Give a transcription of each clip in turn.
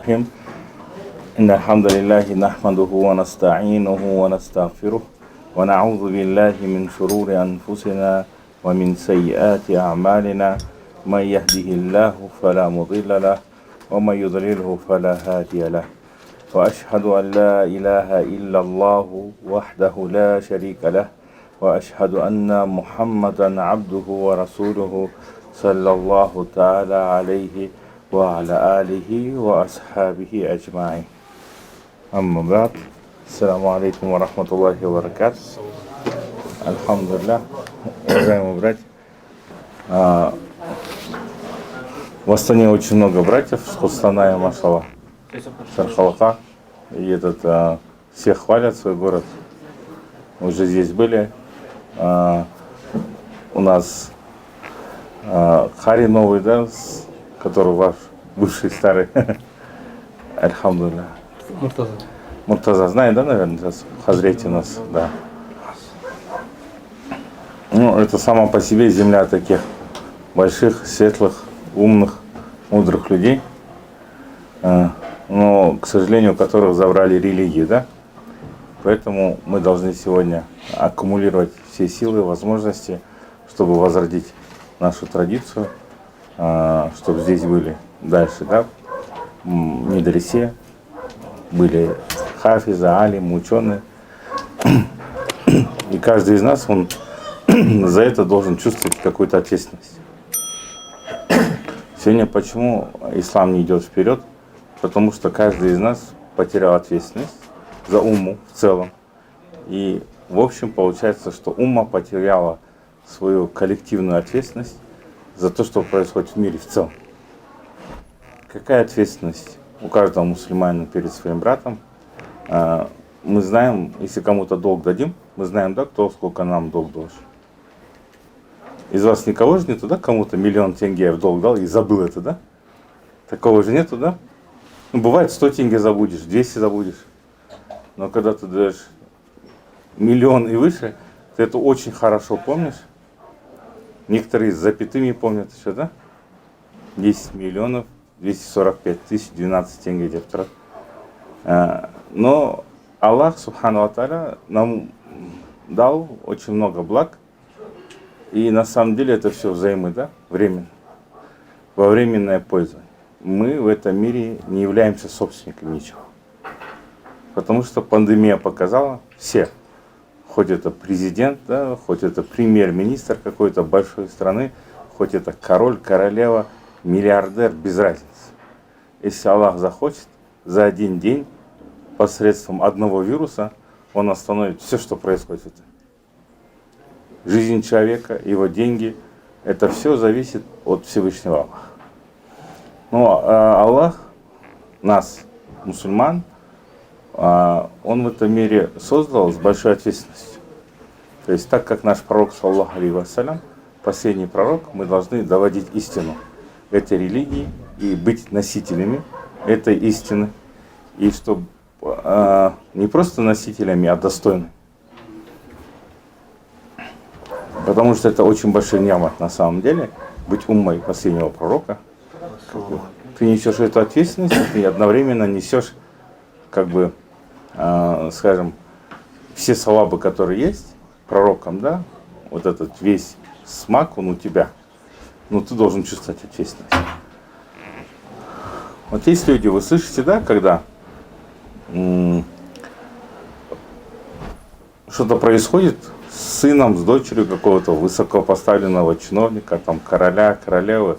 الرحيم إن الحمد لله نحمده ونستعينه ونستغفره ونعوذ بالله من شرور أنفسنا ومن سيئات أعمالنا من يهده الله فلا مضل له ومن يضلله فلا هادي له وأشهد أن لا إله إلا الله وحده لا شريك له وأشهد أن محمدا عبده ورسوله صلى الله تعالى عليه وعلى آله وأصحابه أجمعين. أما بعد, السلام алейкум ва рахматуллахи ва баракатух. Альхамдулилlah, уважаемые братья. В Астане очень много братьев, с Кустаная, машаллах, Шархалаха. И все хвалят свой город. Уже здесь были. У нас Хари новый, да, который ваш бывший старый. Альхамдулилlah. Муртаза знает, да, наверное, сейчас в Хазрете у нас, да. Ну, это сама по себе земля таких больших, светлых, умных, мудрых людей, но, к сожалению, у которых забрали религию, да. Поэтому мы должны сегодня аккумулировать все силы, возможности, чтобы возродить нашу традицию, чтобы здесь были дальше, да, медресе, были хафизы, алимы, ученые. И каждый из нас, он за это должен чувствовать какую-то ответственность. Сегодня почему ислам не идет вперед? Потому что каждый из нас потерял ответственность за умму в целом. И в общем получается, что умма потеряла свою коллективную ответственность за то, что происходит в мире в целом. Какая ответственность у каждого мусульманина перед своим братом? Мы знаем, если кому-то долг дадим, мы знаем, да, кто сколько нам долг должен. Из вас никого же нету, да, кому-то 1 000 000 тенге в долг дал и забыл это, да? Такого же нету, да? Ну, бывает, 100 тенге забудешь, 200 забудешь. Но когда ты даешь 1 000 000 и выше, ты это очень хорошо помнишь. Некоторые с запятыми помнят еще, да? 10 245 12 тенге где-то. Но Аллах, субхану ва тааля, нам дал очень много благ. И на самом деле это все взаимно, да? Временно. Во временное пользование. Мы в этом мире не являемся собственниками ничего. Потому что пандемия показала все. Хоть это президент, да, хоть это премьер-министр какой-то большой страны, хоть это король, королева, миллиардер, без разницы. Если Аллах захочет, за один день посредством одного вируса он остановит все, что происходит. Жизнь человека, его деньги, это все зависит от Всевышнего Аллаха. Но Аллах нас, мусульман, Он в этом мире создал с большой ответственностью. То есть так как наш пророк, саллаллаху алейхи вассалям, последний пророк, мы должны доводить истину этой религии и быть носителями этой истины. И чтобы не просто носителями, а достойными. Потому что это очень большой нямат на самом деле, быть уммой последнего пророка. Ты несешь эту ответственность, ты одновременно несешь, как бы, скажем, все салабы, которые есть пророком, да, вот этот весь смак, он у тебя. Но ты должен чувствовать ответственность. Вот есть люди, вы слышите, да, когда что-то происходит с сыном, с дочерью какого-то высокопоставленного чиновника, там, короля, королевы,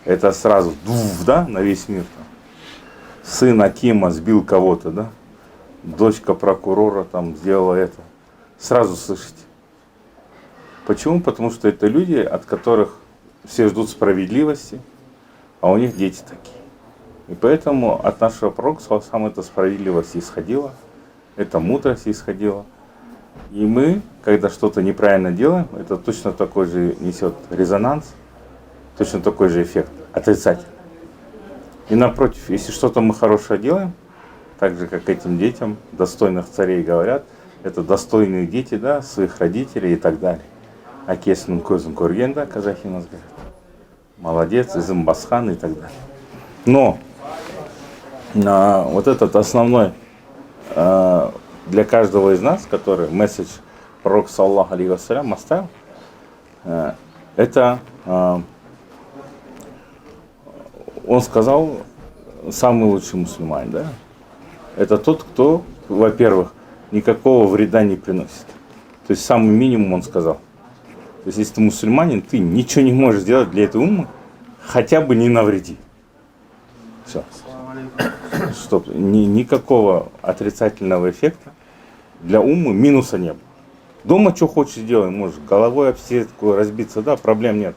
это сразу да, на весь мир. Там. Сын Акима сбил кого-то, да, дочка прокурора там сделала это. Сразу слышите. Почему? Потому что это люди, от которых все ждут справедливости, а у них дети такие. И поэтому от нашего пророка сам эта справедливость исходила, эта мудрость исходила. И мы, когда что-то неправильно делаем, это точно такой же несет резонанс, точно такой же эффект, отрицательный. И напротив, если что-то мы хорошее делаем, так же, как этим детям, достойных царей говорят, это достойные дети, да, своих родителей и так далее. Акесным козым кургенда, казахи нас говорят. Молодец, изым басхан и так далее. Но вот этот основной для каждого из нас, который месседж пророк саллаху алейхи вассалям оставил, это он сказал, самый лучший мусульманин, да? Это тот, кто, во-первых, никакого вреда не приносит. То есть самый минимум он сказал. То есть если ты мусульманин, ты ничего не можешь сделать для этой уммы, хотя бы не навреди. Все. Чтоб никакого отрицательного эффекта для уммы, минуса не было. Дома что хочешь делай, можешь головой об стенку разбиться, да, проблем нет.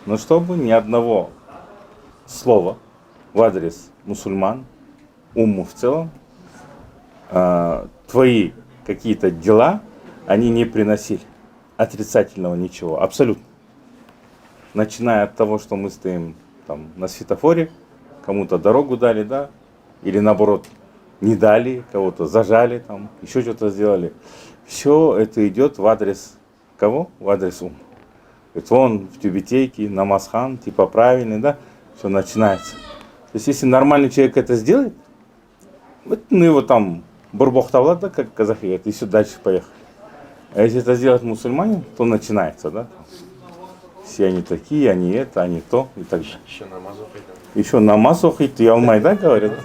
Но чтобы ни одного слова в адрес мусульман, умму в целом, твои какие-то дела, они не приносили отрицательного ничего, абсолютно. Начиная от того, что мы стоим там на светофоре, кому-то дорогу дали, да, или наоборот не дали, кого-то зажали, там, еще что-то сделали. Все это идет в адрес кого? В адрес умма. Это он в тюбетейке, намазхан, типа правильный, да, все начинается. То есть если нормальный человек это сделает, вот, ну его там бурбохтавлад, да, как казахи говорят, и все дальше поехали. А если это сделать мусульманин, то начинается, да. Все они такие, они это, они то и так далее. Еще намазов идет. Еще намаз охит, и алмай, да, говорят?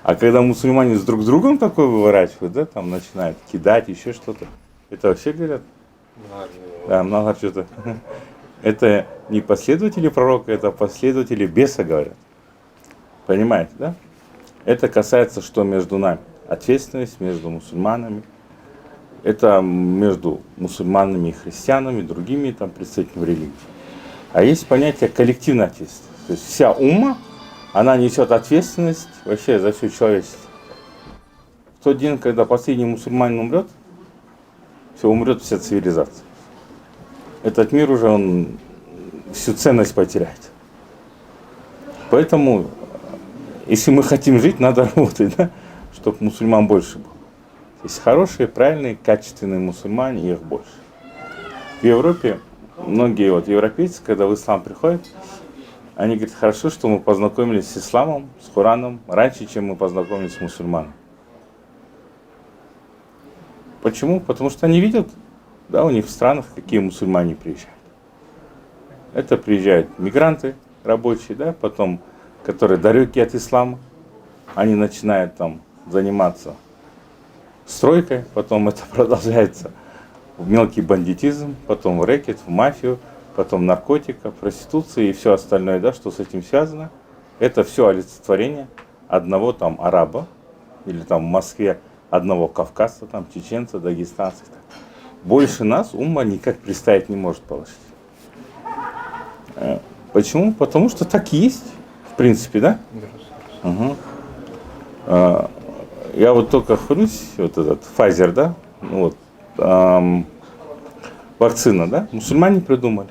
А когда мусульмане с друг с другом такое выворачивают, да, там начинают кидать, еще что-то. Это вообще говорят? Да, много что-то. Это не последователи пророка, это последователи беса говорят. Понимаете, да? Это касается, что между нами. Ответственность между мусульманами. Это между мусульманами и христианами, другими там представителями религии. А есть понятие коллективной ответственности. То есть вся умма, она несет ответственность вообще за все человечество. В тот день, когда последний мусульманин умрет, все, умрет вся цивилизация. Этот мир уже, он всю ценность потеряет. Поэтому, если мы хотим жить, надо работать, да, чтобы мусульман больше было. Есть хорошие, правильные, качественные мусульмане, их больше. В Европе многие вот европейцы, когда в ислам приходят, они говорят, хорошо, что мы познакомились с исламом, с Кораном, раньше, чем мы познакомились с мусульманами. Почему? Потому что они видят, да, у них в странах, какие мусульмане приезжают. Это приезжают мигранты рабочие, да, потом, которые далекие от ислама, они начинают там заниматься стройкой, потом это продолжается в мелкий бандитизм, потом в рэкет, в мафию, потом наркотика, проституция и все остальное, да, что с этим связано. Это все олицетворение одного там араба, или там в Москве одного кавказца, там чеченца, дагестанца. Больше нас умма никак представить не может положить. Почему? Потому что так и есть, в принципе, да? Угу. Я вот только хвалюсь, вот этот Pfizer, да, вот, вакцина, да, мусульмане придумали.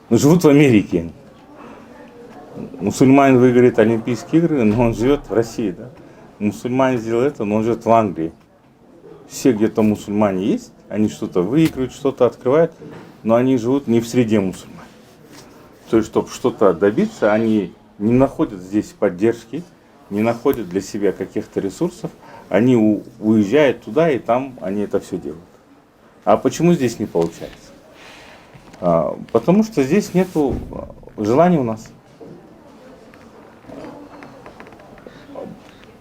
Но живут в Америке. Мусульманин выиграет Олимпийские игры, но он живет в России, да. Мусульманин сделал это, но он живет в Англии. Все где-то мусульмане есть, они что-то выигрывают, что-то открывают, но они живут не в среде мусульман. То есть, чтобы что-то добиться, они не находят здесь поддержки, не находят для себя каких-то ресурсов, они уезжают туда, и там они это все делают. А почему здесь не получается? Потому что здесь нет желания у нас.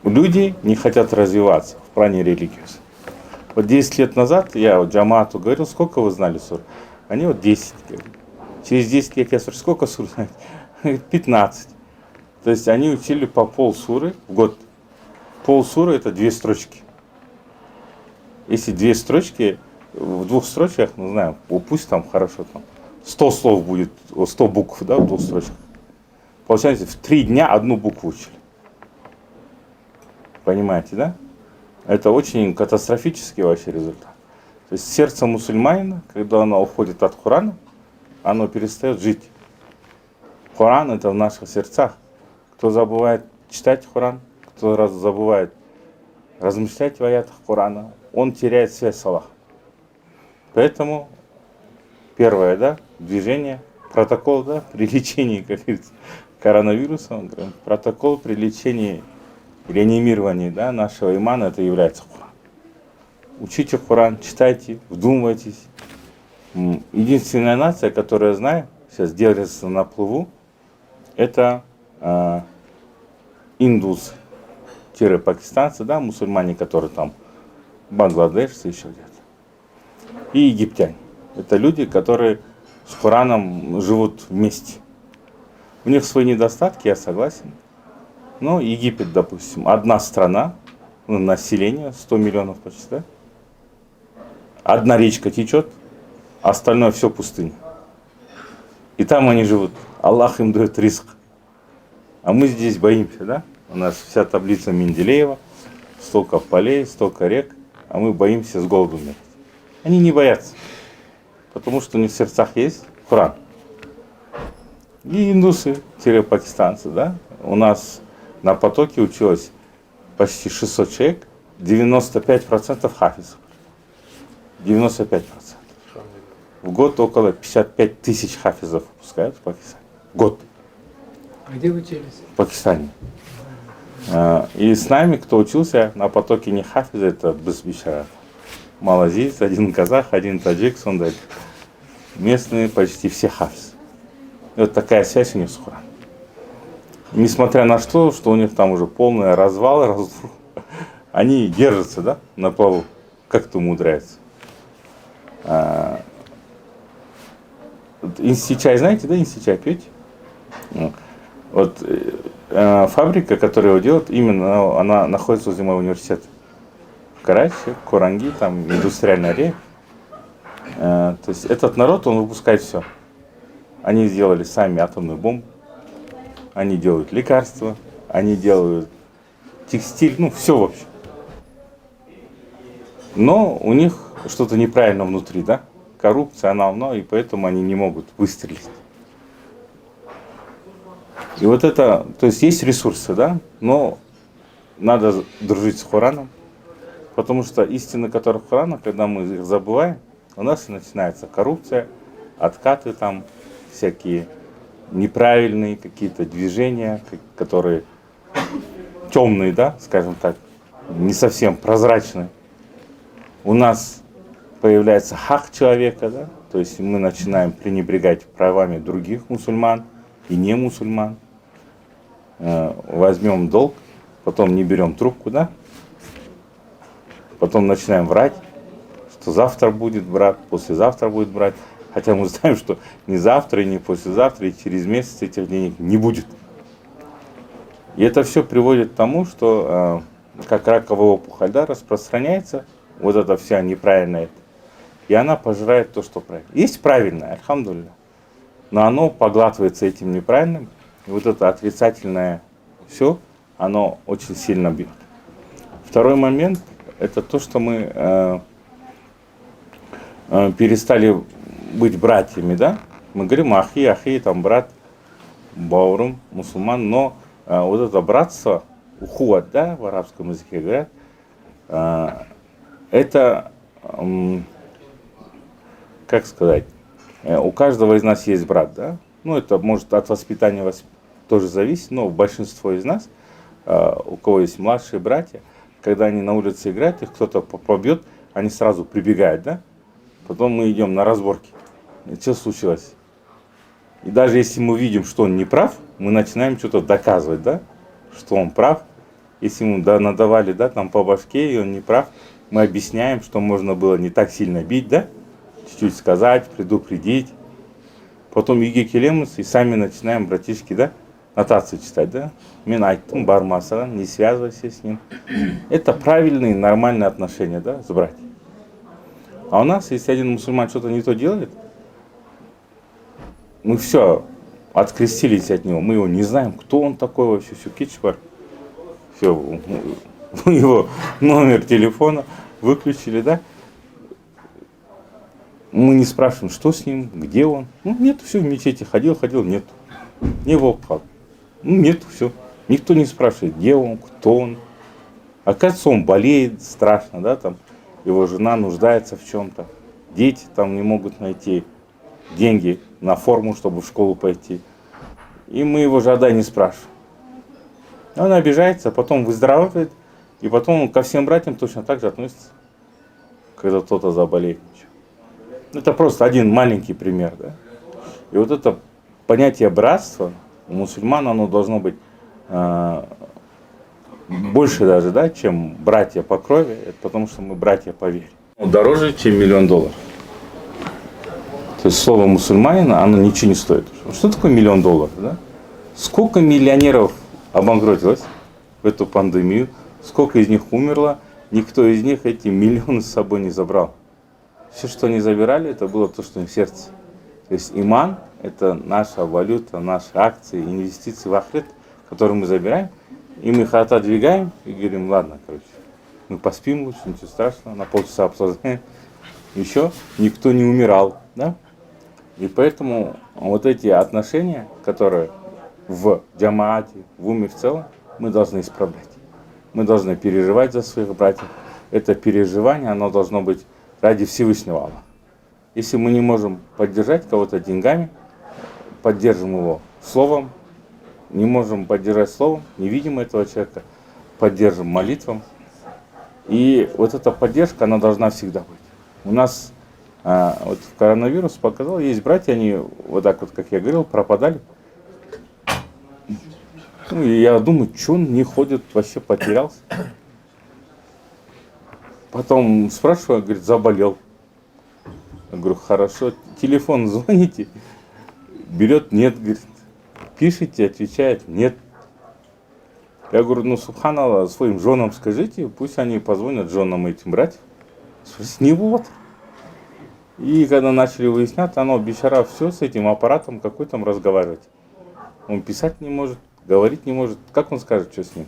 Люди не хотят развиваться в плане религии. Вот 10 лет назад я вот Джамаату говорил, сколько вы знали сур? Они вот 10. Через 10 лет я спрашиваю, сколько сур знаете? 15. То есть они учили по полсуры в год. Полсуры это 2 строчки. Если 2 строчки, в 2 строчках, ну знаю, пусть там хорошо, там 100 слов будет, 100 букв, да, в 2 строчках. Получается, в 3 дня 1 букву учили. Понимаете, да? Это очень катастрофический вообще результат. То есть сердце мусульманина, когда оно уходит от Корана, оно перестает жить. Коран это в наших сердцах. Кто забывает читать Коран, кто забывает размышлять в аятах Корана, он теряет связь с Аллахом. Поэтому первое, да, движение, протокол, да, при лечении, как говорится, коронавирусом, говорим, протокол при лечении, реанимировании, да, нашего имана, это является Коран. Учите Коран, читайте, вдумывайтесь. Единственная нация, которую я знаю, сейчас держится на плаву, это индусы-пакистанцы, да, мусульмане, которые там, бангладешцы, еще где-то. И египтяне. Это люди, которые с Кораном живут вместе. У них свои недостатки, я согласен. Но Египет, допустим, одна страна, население 100 миллионов почти, да? Одна речка течет, а остальное все пустыня. И там они живут. Аллах им дает риск. А мы здесь боимся, да? У нас вся таблица Менделеева, столько полей, столько рек, а мы боимся с голоду умереть. Они не боятся, потому что у них в сердцах есть Коран. И индусы-пакистанцы, да? У нас на потоке училось почти 600 человек, 95% хафизов. 95%. В год около 55 тысяч хафизов выпускают в Пакистане. Год. А где вы учились? В Пакистане. И с нами, кто учился на потоке не хафиза, это Бесбишара. Малазиец, один казах, один таджик, сондай. Местные почти все хафизы. И вот такая связь у них с Кораном. Несмотря на что у них там уже полный развал, они держатся, да, на плаву. Как-то умудряются. Инси-чай, знаете, да, инси-чай пьете? Вот фабрика, которая его делает, именно она находится возле моего университета. В Карачи, Куранги, там индустриальная река. То есть этот народ, он выпускает все. Они сделали сами атомную бомбу, они делают лекарства, они делают текстиль, ну все вообще. Но у них что-то неправильно внутри, да? Коррупция, она умна, и поэтому они не могут выстрелить. И вот это, то есть есть ресурсы, да? Но надо дружить с Кораном, потому что истины, которые в Коране, когда мы их забываем, у нас и начинается коррупция, откаты там, всякие неправильные какие-то движения, которые темные, да, скажем так, не совсем прозрачные. У нас появляется хак человека, да, то есть мы начинаем пренебрегать правами других мусульман и не мусульман. Возьмем долг, потом не берем трубку, да, потом начинаем врать, что завтра будет брать, послезавтра будет брать, хотя мы знаем, что ни завтра, и ни послезавтра, и через месяц этих денег не будет. И это все приводит к тому, что как раковая опухоль, да, распространяется, вот эта вся неправильная, и она пожирает то, что правильно. Есть правильное, альхамдулилля, но оно поглатывается этим неправильным, и вот это отрицательное все, оно очень сильно бьет. Второй момент, это то, что мы перестали быть братьями, да? Мы говорим ахи, там брат, баурум, мусульман, но вот это братство, ухуат, да, в арабском языке говорят, это, как сказать, у каждого из нас есть брат, да? Ну, это может от воспитания тоже зависит, но большинство из нас, у кого есть младшие братья, когда они на улице играют, их кто-то побьет, они сразу прибегают, да? Потом мы идем на разборки. И что случилось? И даже если мы видим, что он не прав, мы начинаем что-то доказывать, да? Что он прав. Если ему надавали, да, там по башке, и он не прав, мы объясняем, что можно было не так сильно бить, да? Чуть-чуть сказать, предупредить. Потом Иге келемыз и сами начинаем, братишки, да, нотации читать, да? Мен айттым бармасаган, не связывайся с ним. Это правильные, нормальные отношения, да, с братьями. А у нас, если один мусульман что-то не то делает, мы все, открестились от него, мы его не знаем, кто он такой вообще, все, кичпар. Все, его номер телефона выключили, да? Мы не спрашиваем, что с ним, где он. Ну, нету, все, в мечети ходил, нету. Не волк, нету, все. Никто не спрашивает, где он, кто он. Оказывается, он болеет страшно, да, там. Его жена нуждается в чем-то. Дети там не могут найти деньги на форму, чтобы в школу пойти. И мы его жада не спрашиваем. Он обижается, потом выздоравливает, и потом он ко всем братьям точно так же относится, когда кто-то заболеет. Это просто один маленький пример. Да? И вот это понятие братства у мусульман, оно должно быть больше даже, да, чем братья по крови, это потому что мы братья по вере. Дороже, чем $1 миллион. То есть слово мусульманина, оно ничего не стоит. Что такое $1 миллион? Да? Сколько миллионеров обанкротилось в эту пандемию, сколько из них умерло, никто из них эти миллионы с собой не забрал. Все, что они забирали, это было то, что им в сердце. То есть иман – это наша валюта, наши акции, инвестиции в ахирет, которые мы забираем, и мы их отодвигаем и говорим, ладно, короче, мы поспим лучше, ничего страшного, на полчаса обсуждаем. Еще никто не умирал, да? И поэтому вот эти отношения, которые в джамаате, в уме в целом, мы должны исправлять. Мы должны переживать за своих братьев. Это переживание, оно должно быть ради Всевышнего Аллаха. Если мы не можем поддержать кого-то деньгами, поддержим его словом, не можем поддержать словом, не видим этого человека, поддержим молитвом. И вот эта поддержка, она должна всегда быть. У нас вот коронавирус показал, есть братья, они вот так вот, как я говорил, пропадали. Ну, и я думаю, что он не ходит, вообще потерялся. Потом спрашиваю, говорит, заболел. Я говорю, хорошо, телефон звоните. Берет, нет, говорит. Пишите, отвечает, нет. Я говорю, ну, субханаллах, своим женам скажите, пусть они позвонят женам этим братьям. Спросите, не вот. И когда начали выяснять, оно, бичара, все с этим аппаратом, какой там разговаривать. Он писать не может, говорить не может. Как он скажет, что с ним?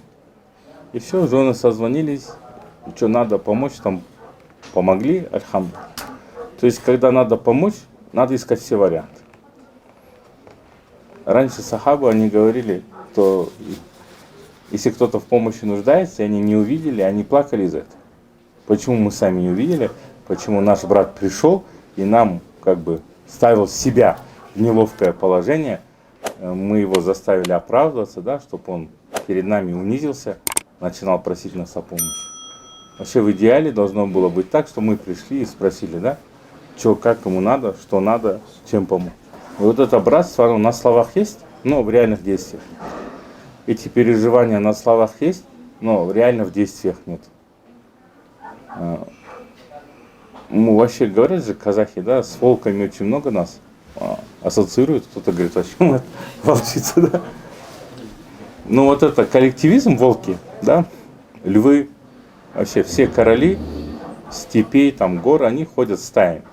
И все, жены созвонились, что надо помочь, там помогли, альхамдулилlah. То есть, когда надо помочь, надо искать все варианты. Раньше сахабы, они говорили, что если кто-то в помощи нуждается, и они не увидели, они плакали из этого. Почему мы сами не увидели, почему наш брат пришел и нам как бы ставил себя в неловкое положение, мы его заставили оправдываться, да, чтобы он перед нами унизился, начинал просить нас о помощи. Вообще в идеале должно было быть так, что мы пришли и спросили, да, что, как ему надо, что надо, чем помочь. И вот это братство, оно на словах есть, но в реальных действиях. Эти переживания на словах есть, но реально в действиях нет. Ну, вообще говорят же казахи, да, с волками очень много нас ассоциируют. Кто-то говорит, вообще мы волчицы, да. Ну вот это коллективизм, волки, да, львы, вообще все короли степей, там, гор, они ходят стаями.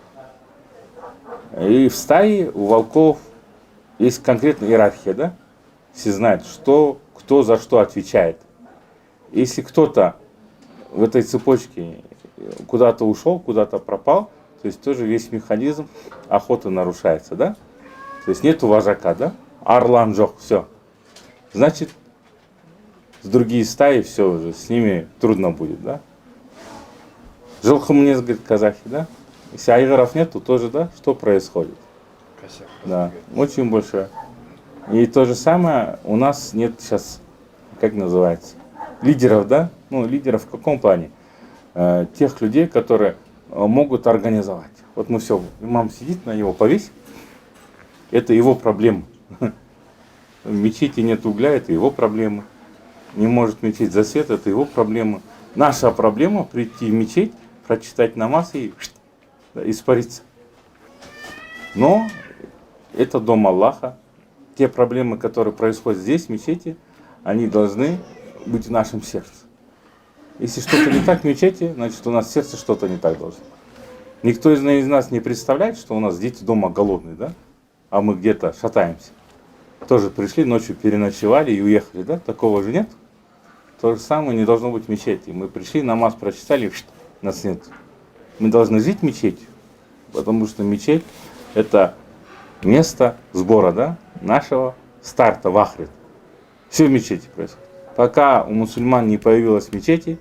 И в стае у волков есть конкретная иерархия, да? Все знают, что, кто за что отвечает. Если кто-то в этой цепочке куда-то ушел, куда-то пропал, то есть тоже весь механизм охоты нарушается, да? То есть нету вожака, да? Арлан жок, все. Значит, с другие стаи все уже, с ними трудно будет, да? Жылқы говорит казахи, да? Если айгаров нету, тоже, да, что происходит? Косяк. Да, очень большое. И то же самое, у нас нет сейчас, как называется, лидеров, да? Ну, лидеров в каком плане? Тех людей, которые могут организовать. Вот мы все, имам сидит, на него повесим, это его проблема. В мечети нет угля, это его проблема. Не может мечеть засвет, это его проблема. Наша проблема прийти в мечеть, прочитать намаз и испариться. Но это дом Аллаха. Те проблемы, которые происходят здесь, в мечети, они должны быть в нашем сердце. Если что-то не так в мечети, значит у нас в сердце что-то не так должно. Никто из нас не представляет, что у нас дети дома голодные, да? А мы где-то шатаемся. Тоже пришли, ночью переночевали и уехали, да? Такого же нет. То же самое не должно быть в мечети. Мы пришли, намаз прочитали, нас нет. Мы должны жить в мечети, потому что мечеть – это место сбора, да, нашего старта в ахрет. Все в мечети происходит. Пока у мусульман не появилось мечети,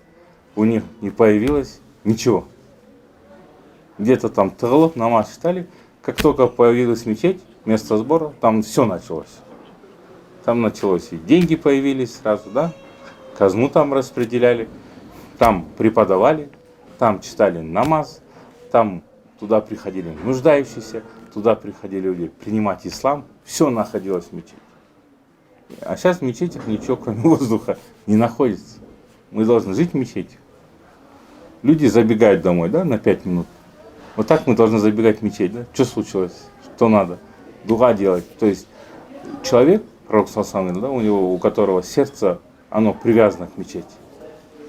у них не появилось ничего. Где-то там тагылып, намаз читали, как только появилась мечеть, место сбора, там все началось. Там началось и деньги появились сразу, да? Казну там распределяли, там преподавали, там читали намаз, там туда приходили нуждающиеся, туда приходили люди принимать ислам. Все находилось в мечети. А сейчас в мечетях ничего, кроме воздуха, не находится. Мы должны жить в мечети. Люди забегают домой, да, на 5 минут. Вот так мы должны забегать в мечеть, да? Что случилось? Что надо? Дуга делать. То есть человек, пророк саллаллаху, да, у которого сердце, оно привязано к мечети.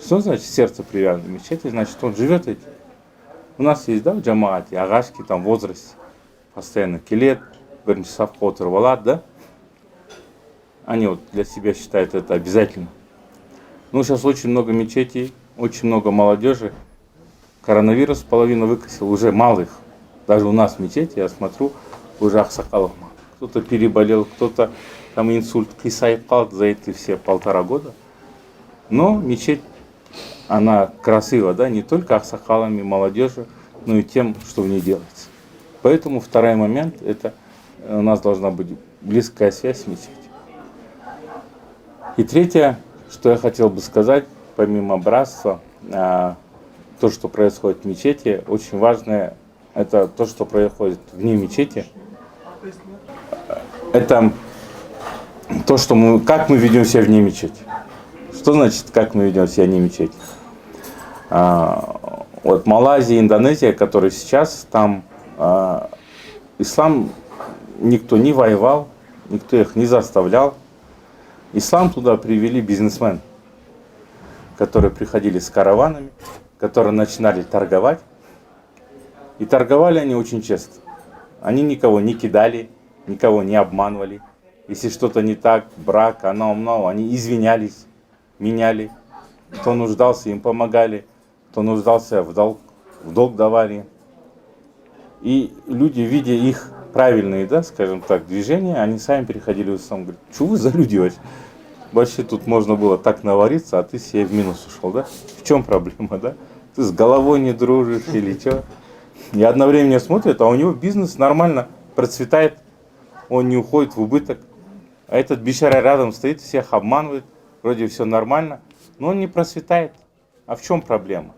Что значит сердце привязано к мечети? Значит, он живет этим. У нас есть, да, в джамаате, агашки, там, в возрасте, постоянно келет, бернчасов котер валат, да? Они вот для себя считают это обязательно. Ну, сейчас очень много мечетей, очень много молодежи. Коронавирус половину выкосил, уже мало их. Даже у нас в мечети, я смотрю, уже аксакалов мало. Кто-то переболел, кто-то там инсульт, кисайып қалды за эти все 1,5 года. Но мечеть, она красива, да, не только аксакалами, молодежью, но и тем, что в ней делается. Поэтому второй момент, это у нас должна быть близкая связь с мечетью. И третье, что я хотел бы сказать, помимо братства, то, что происходит в мечети, очень важное, это то, что происходит вне мечети. Это то, что как мы ведем себя вне мечети. Что значит, как мы ведем себя вне мечети? Вот Малайзия, Индонезия, которые сейчас, там ислам никто не воевал, никто их не заставлял. Ислам туда привели бизнесмены, которые приходили с караванами, которые начинали торговать. И торговали они очень честно. Они никого не кидали, никого не обманывали. Если что-то не так, брак, они извинялись, меняли. Кто нуждался, им помогали. Кто нуждался, в долг давали. И люди, видя их правильные, да, скажем так, движения, они сами переходили в ислам. Говорят, что вы за люди вообще? Вообще тут можно было так навариться, а ты себе в минус ушел, да? В чем проблема, да? Ты с головой не дружишь или что? И одновременно смотрят, а у него бизнес нормально процветает, он не уходит в убыток. А этот бичара рядом стоит, всех обманывает, вроде все нормально, но он не процветает. А в чем проблема?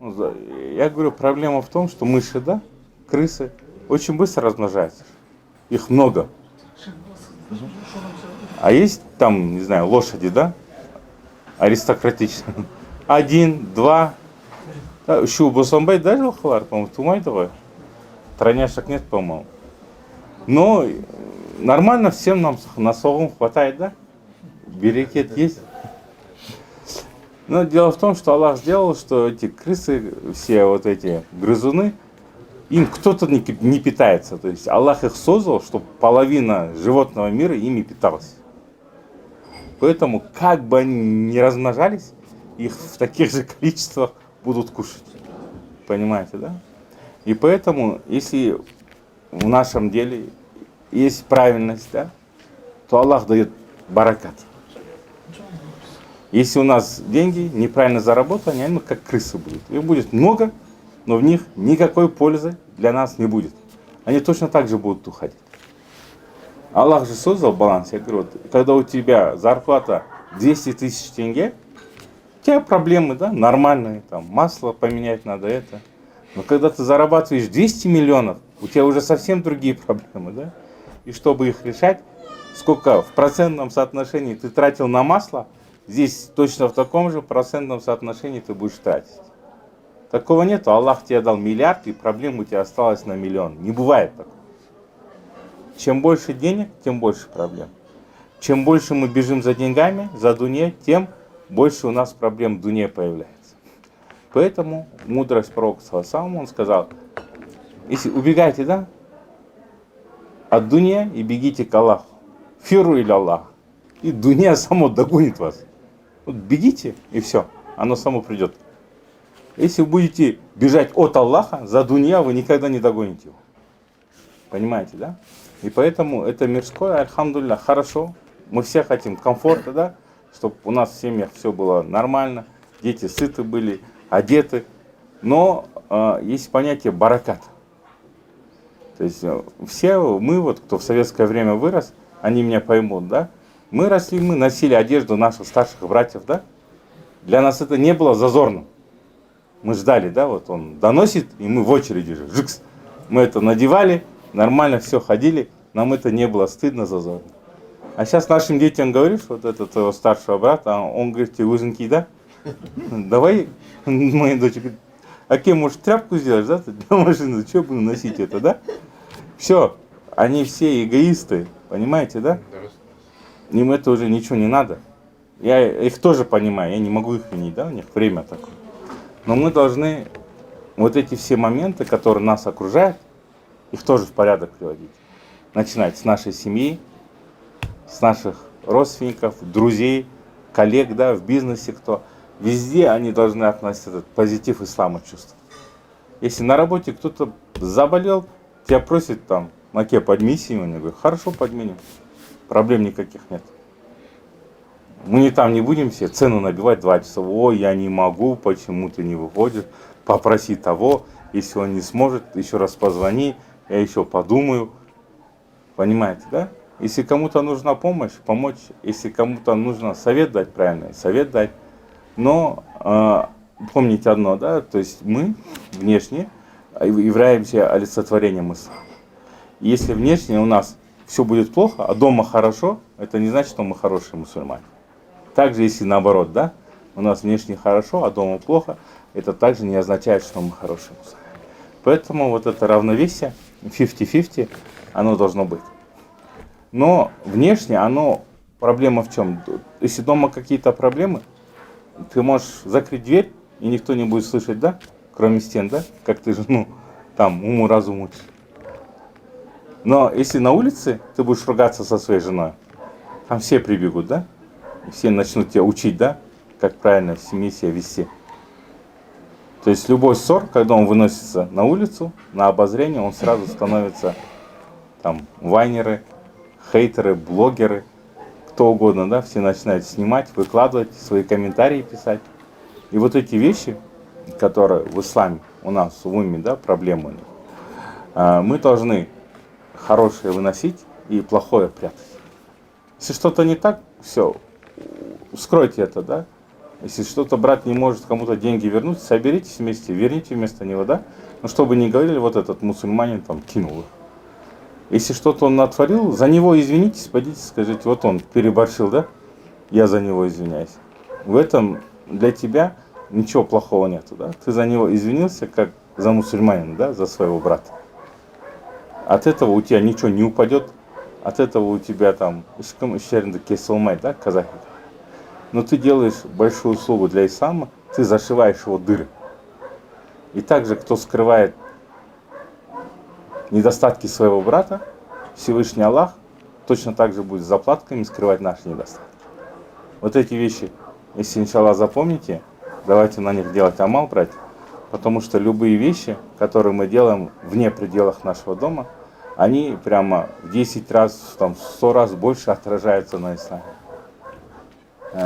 Я говорю, проблема в том, что мыши, да, крысы, очень быстро размножаются. Их много. А есть там, не знаю, лошади, да, аристократичные. 1, 2. Щу босомбай даже халар, по-моему, тумай давай. Тройняшек нет, по-моему. Но нормально всем нам на совом хватает, да? Берекет есть. Но дело в том, что Аллах сделал, что эти крысы, все вот эти грызуны, им кто-то не питается. То есть Аллах их создал, чтобы половина животного мира ими питалась. Поэтому, как бы они ни размножались, их в таких же количествах будут кушать. Понимаете, да? И поэтому, если в нашем деле есть правильность, да, то Аллах дает баракат. Если у нас деньги неправильно заработаны, они как крысы будут. Их будет много, но в них никакой пользы для нас не будет. Они точно так же будут уходить. Аллах же создал баланс. Я говорю, вот, когда у тебя зарплата 200 тысяч тенге, у тебя проблемы, да, нормальные, там, масло поменять надо, это. Но когда ты зарабатываешь 200 миллионов, у тебя уже совсем другие проблемы, да. И чтобы их решать, сколько в процентном соотношении ты тратил на масло, здесь точно в таком же процентном соотношении ты будешь тратить. Такого нету. Аллах тебе дал миллиард, и проблем у тебя осталось на миллион. Не бывает такого. Чем больше денег, тем больше проблем. Чем больше мы бежим за деньгами, за дуне, тем больше у нас проблем в дуне появляется. Поэтому мудрость пророка, саллаллаху, он сказал, если убегаете, да, от дуне и бегите к Аллаху. Фиру или Аллах. И дуня само догонит вас. Вот бегите, и все, оно само придет. Если вы будете бежать от Аллаха, за дунья вы никогда не догоните его. Понимаете, да? И поэтому это мирское, альхамдулилля, хорошо. Мы все хотим комфорта, да? Чтобы у нас в семьях все было нормально, дети сыты были, одеты. Но есть понятие баракат. То есть все мы, вот, кто в советское время вырос, они меня поймут, да? Мы росли, мы носили одежду наших старших братьев, да? Для нас это не было зазорным. Мы ждали, да, вот он доносит, и мы в очереди же, жикс. Мы это надевали, нормально все ходили, нам это не было стыдно, зазорно. А сейчас нашим детям говоришь, вот этот твоего старшего брата, он говорит, ты узенький, да? Давай, моя дочь говорит, а кем, может, тряпку сделаешь, да? Для машины, что будем носить это, да? Все, они все эгоисты, понимаете, да? Им это уже ничего не надо. Я их тоже понимаю, я не могу их винить, да, у них время такое. Но мы должны вот эти все моменты, которые нас окружают, их тоже в порядок приводить. Начинать с нашей семьи, с наших родственников, друзей, коллег, да, в бизнесе кто. Везде они должны относить этот позитив ислама чувствовать. Если на работе кто-то заболел, тебя просит там, Маке, подними сегодня, я говорю, хорошо, подменим, проблем никаких нет. Мы не там не будем себе цену набивать 2 часа. Ой, я не могу, почему ты не выходишь, попроси того, если он не сможет, еще раз позвони, я еще подумаю. Понимаете, да? Если кому-то нужна помощь, помочь. Если кому-то нужно совет дать, правильно, совет дать. Но помните одно, да, то есть мы внешне являемся олицетворением ислама. Если внешне у нас все будет плохо, а дома хорошо, это не значит, что мы хорошие мусульмане. Также, если наоборот, да, у нас внешне хорошо, а дома плохо, это также не означает, что мы хорошие мусульмане. Поэтому вот это равновесие, 50-50, оно должно быть. Но внешне оно, проблема в чем? Если дома какие-то проблемы, ты можешь закрыть дверь, и никто не будет слышать, да, кроме стен, да, как ты жену там уму-разуму учишь. Но если на улице ты будешь ругаться со своей женой, там все прибегут, да? Все начнут тебя учить, да? Как правильно в семье себя вести. То есть любой ссор, когда он выносится на улицу, на обозрение, он сразу становится там вайнеры, хейтеры, блогеры, кто угодно, да? Все начинают снимать, выкладывать, свои комментарии писать. И вот эти вещи, которые в исламе у нас в уме, да, проблемы, мы должны хорошее выносить и плохое прятать. Если что-то не так, все, скройте это, да. Если что-то брат не может кому-то деньги вернуть, соберитесь вместе, верните вместо него, да. Но чтобы не говорили, вот этот мусульманин там кинул их. Если что-то он натворил, за него извинитесь, пойдите, скажите, вот он переборщил, да, я за него извиняюсь. В этом для тебя ничего плохого нету, да. Ты за него извинился, как за мусульманина, да, за своего брата. От этого у тебя ничего не упадет, от этого у тебя там, да, казахи. Но ты делаешь большую услугу для ислама, ты зашиваешь его дыры. И также, кто скрывает недостатки своего брата, Всевышний Аллах точно так же будет заплатками скрывать наши недостатки. Вот эти вещи, если иншаллах запомните, давайте на них делать амал, братья. Потому что любые вещи, которые мы делаем вне пределах нашего дома, они прямо в 10 раз, там, 100 раз больше отражаются на исламе.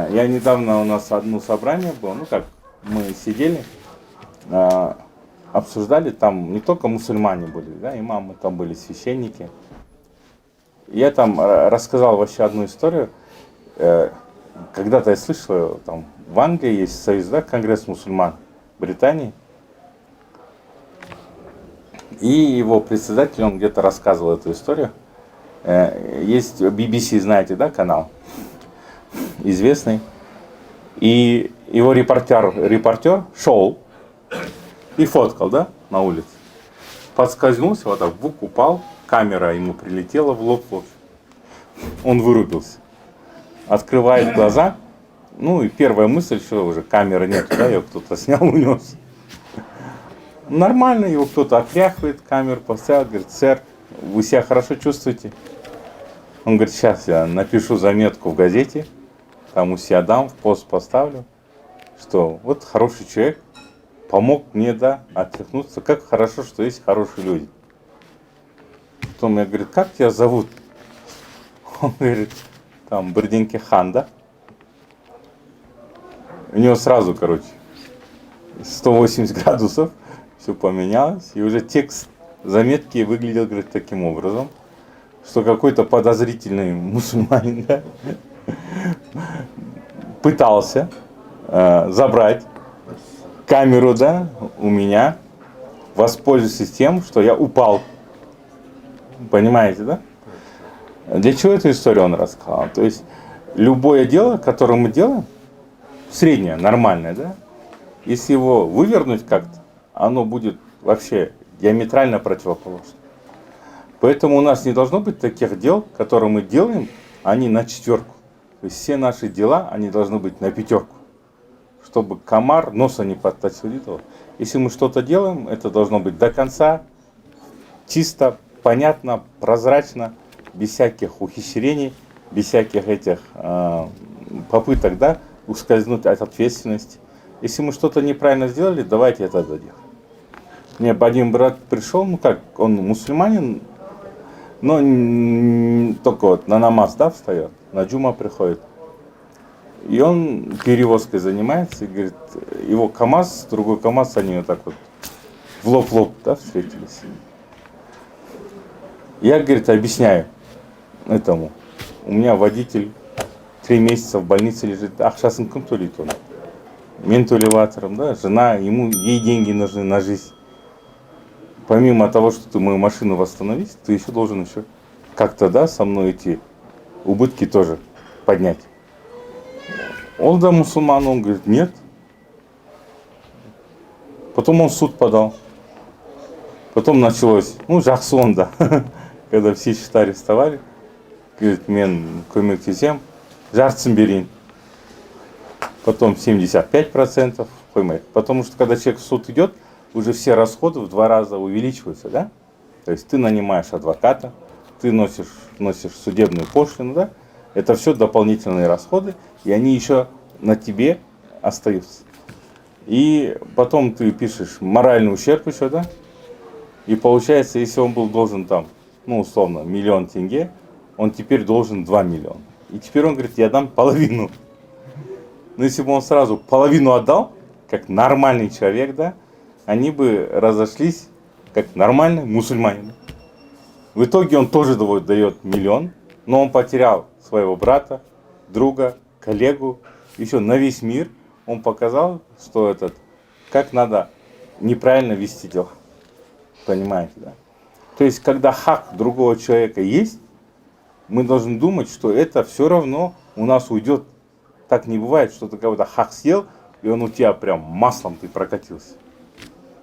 Я недавно, у нас одно собрание было, ну как, мы сидели, обсуждали, там не только мусульмане были, да, имамы, там были священники. Я там рассказал вообще одну историю. Когда-то я слышал, там в Англии есть союз, да, Конгресс мусульман Британии. И его председатель, он где-то рассказывал эту историю. Есть BBC, знаете, да, канал, известный. И его репортер шел и фоткал, да, на улице. Подскользнулся, вот так, бук упал, камера ему прилетела в лоб. Вот. Он вырубился. Открывает глаза, ну и первая мысль, что уже камеры нет, да, ее кто-то снял, унес. Нормально, его кто-то отряхивает, камеру поставил, говорит, сэр, вы себя хорошо чувствуете? Он говорит, сейчас я напишу заметку в газете, там у себя дам, в пост поставлю, что вот хороший человек, помог мне, да, отряхнуться, как хорошо, что есть хорошие люди. Потом я говорю, как тебя зовут? Он говорит, там, Берденке хан, да? У него сразу, короче, 180 градусов, все поменялось, и уже текст заметки выглядел, говорит, таким образом, что какой-то подозрительный мусульманин, да, пытался забрать камеру, да, у меня, воспользовавшись тем, что я упал. Понимаете, да? Для чего эту историю он рассказал? То есть любое дело, которое мы делаем, среднее, нормальное, да, если его вывернуть как-то, оно будет вообще диаметрально противоположно. Поэтому у нас не должно быть таких дел, которые мы делаем, они на 4. То есть все наши дела, они должны быть на 5. Чтобы комар носа не подточил. Если мы что-то делаем, это должно быть до конца, чисто, понятно, прозрачно, без всяких ухищрений, без всяких этих попыток, да, ускользнуть от ответственности. Если мы что-то неправильно сделали, давайте это доделаем. Мне один брат пришел, ну как, он мусульманин, но только вот на намаз, да, встает, на джума приходит. И он перевозкой занимается, и говорит, его КамАЗ, другой КамАЗ, они вот так вот в лоб-лоб, да, встретились. Я, говорит, объясняю этому. У меня водитель 3 месяца в больнице лежит, ақшасын кім төлейді оны? Мен төлеп жатырмын, да, жена, ей деньги нужны на жизнь. Помимо того, что ты мою машину восстановить, ты еще должен еще как-то, да, со мной эти убытки тоже поднять. Он, да, мусульман, он говорит, нет. Потом он в суд подал. Потом началось, ну, жақсы онда, когда все счета арестовали. Говорит, мен көмектесем, жартысын берейін. Потом 75% поймает. Потому что когда человек в суд идет, уже все расходы в 2 раза увеличиваются, да? То есть ты нанимаешь адвоката, ты носишь судебную пошлину, да? Это все дополнительные расходы, и они еще на тебе остаются. И потом ты пишешь моральный ущерб еще, да? И получается, если он был должен там, ну, условно, 1 000 000 тенге, он теперь должен 2 миллиона. И теперь он говорит, я дам половину. Но если бы он сразу половину отдал, как нормальный человек, да, они бы разошлись, как нормальный мусульманин. В итоге он тоже дает 1 000 000, но он потерял своего брата, друга, коллегу, еще на весь мир. Он показал, что как надо неправильно вести дела. Понимаете, да? То есть, когда хак другого человека есть, мы должны думать, что это все равно у нас уйдет. Так не бывает, что ты кого-то хак съел, и он у тебя прям маслом ты прокатился.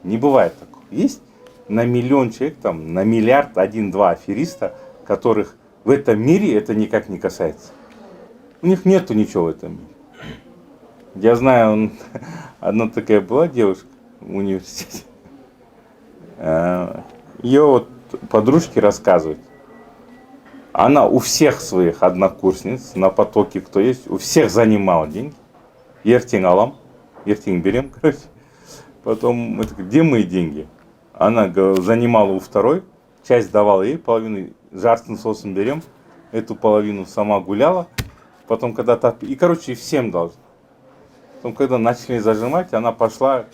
Не бывает такого. Есть на 1 000 000 человек, там, на 1 миллиард, 1-2 афериста, которых в этом мире это никак не касается. У них нету ничего в этом мире. Я знаю, одна такая была девушка в университете. Ее вот подружки рассказывают. Она у всех своих однокурсниц на потоке, кто есть, у всех занимала деньги. Ертең алам, ертең берем, короче. Потом, где мои деньги? Она занимала у второй, часть давала ей, половину жартын сосын берем, эту половину сама гуляла. Потом, когда-то, и, короче, всем должна. Потом, когда начали зажимать, она пошла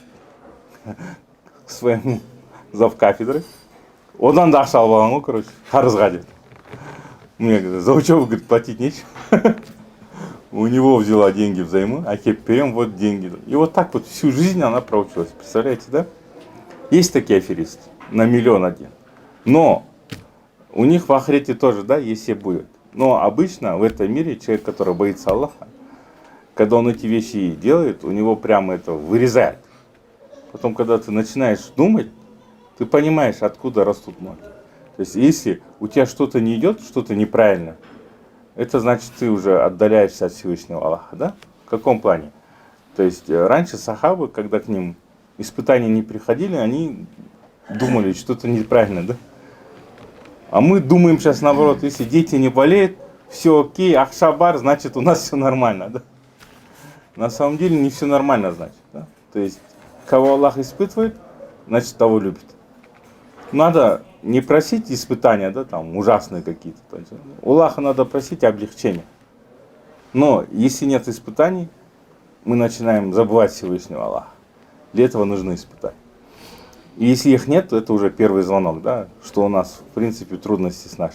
к своему завкафедры. Одан да ақша алып алған ғой, короче, қарызға деді. Мне говорит, за учебу, говорит, платить нечего. У него взяла деньги взаймы, а теперь берем вот деньги. И вот так вот всю жизнь она проучилась. Представляете, да? Есть такие аферисты, на 1 000 000 1. Но у них в ахирете тоже, да, если будет. Но обычно в этом мире человек, который боится Аллаха, когда он эти вещи делает, у него прямо это вырезает. Потом, когда ты начинаешь думать, ты понимаешь, откуда растут ноги. То есть, если у тебя что-то не идет, что-то неправильно, это значит, ты уже отдаляешься от Всевышнего Аллаха, да? В каком плане? То есть, раньше сахабы, когда к ним испытания не приходили, они думали, что-то неправильно, да? А мы думаем сейчас наоборот, если дети не болеют, все окей, ахшабар, значит, у нас все нормально, да? На самом деле, не все нормально, значит, да? То есть, кого Аллах испытывает, значит, того любит. Надо не просить испытания, да, там, ужасные какие-то. У Аллаха надо просить облегчения. Но если нет испытаний, мы начинаем забывать Всевышнего Аллаха. Для этого нужны испытания. И если их нет, то это уже первый звонок, да, что у нас, в принципе, трудности с нашим